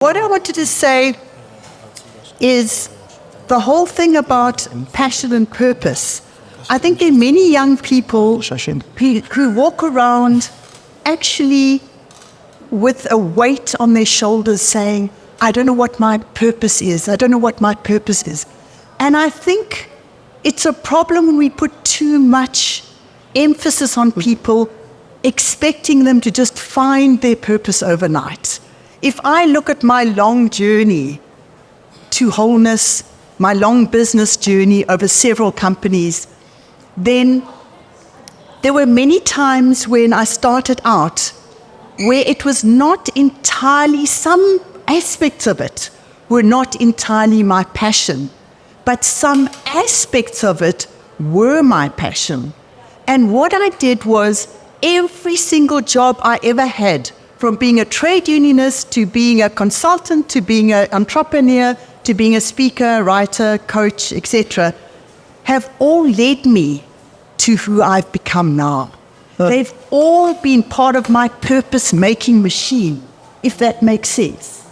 What I wanted to say is the whole thing about passion and purpose. I think there are many young people who walk around actually with a weight on their shoulders saying, I don't know what my purpose is. I don't know what my purpose is. And I think it's a problem when we put too much emphasis on people, expecting them to just find their purpose overnight. If I look at my long journey to wholeness, my long business journey over several companies, then there were many times when I started out where it was not entirely, some aspects of it were not entirely my passion, but some aspects of it were my passion. And what I did was every single job I ever had, from being a trade unionist to being a consultant to being an entrepreneur to being a speaker, writer, coach, etc., have all led me to who I've become now. They've all been part of my purpose-making machine, if that makes sense.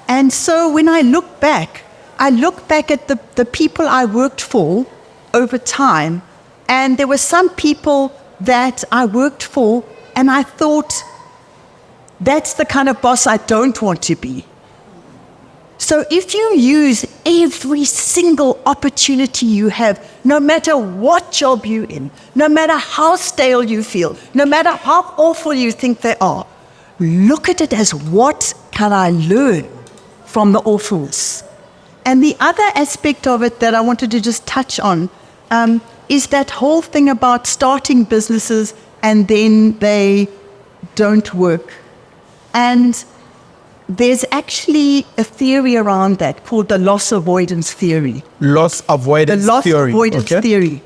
And so when I look back at the people I worked for over time, and there were some people that I worked for, and I thought, that's the kind of boss I don't want to be. So if you use every single opportunity you have, no matter what job you're in, no matter how stale you feel, no matter how awful you think they are, look at it as what can I learn from the awfulness. And the other aspect of it that I wanted to just touch on is that whole thing about starting businesses and then they don't work. And there's actually a theory around that called the loss avoidance theory. Loss avoidance theory.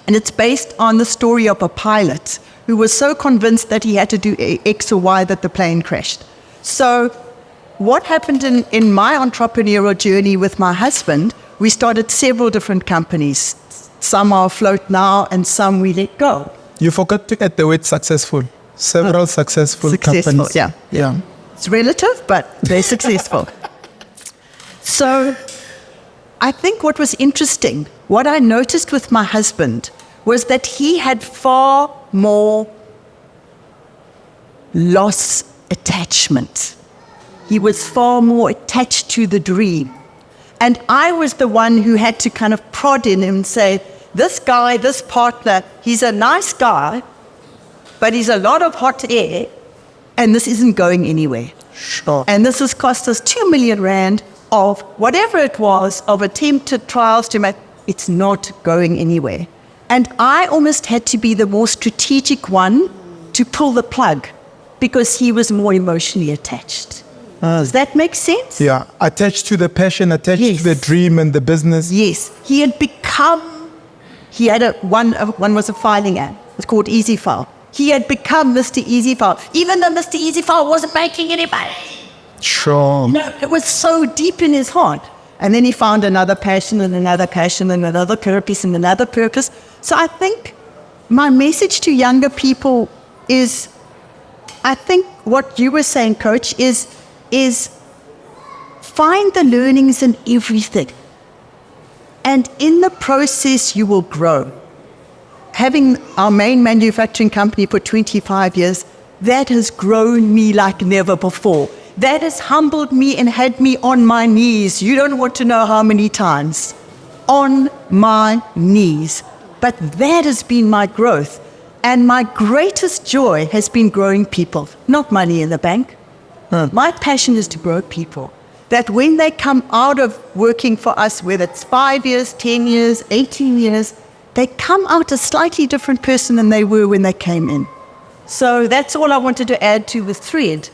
And it's based on the story of a pilot who was so convinced that he had to do X or Y that the plane crashed. So what happened in my entrepreneurial journey with my husband, we started several different companies. Some are afloat now and some we let go. You forgot to add the word successful. Several successful companies. Yeah. It's relative, but they're successful. So I think what was interesting, what I noticed with my husband was that he had far more loss attachment. He was far more attached to the dream. And I was the one who had to kind of prod in him and say, this guy, this partner, he's a nice guy, but he's a lot of hot air, and this isn't going anywhere. Sure. And this has cost us 2 million rand of whatever it was, of attempted trials to make, it's not going anywhere. And I almost had to be the more strategic one to pull the plug because he was more emotionally attached. Does that make sense? Yeah, attached to the passion, attached to the dream and the business. Yes, he had one was a filing app. It's called Easy File. He had become Mr. Easy File, even though Mr. Easy File wasn't making any money. Sure. No, it was so deep in his heart. And then he found another passion and another passion and another purpose and another purpose. So I think my message to younger people is, I think what you were saying, Coach, is find the learnings in everything. And in the process, you will grow. Having our main manufacturing company for 25 years, that has grown me like never before. That has humbled me and had me on my knees. You don't want to know how many times. On my knees. But that has been my growth. And my greatest joy has been growing people, not money in the bank. My passion is to grow people. That when they come out of working for us, whether it's 5 years, 10 years, 18 years, they come out a slightly different person than they were when they came in. So that's all I wanted to add to the thread.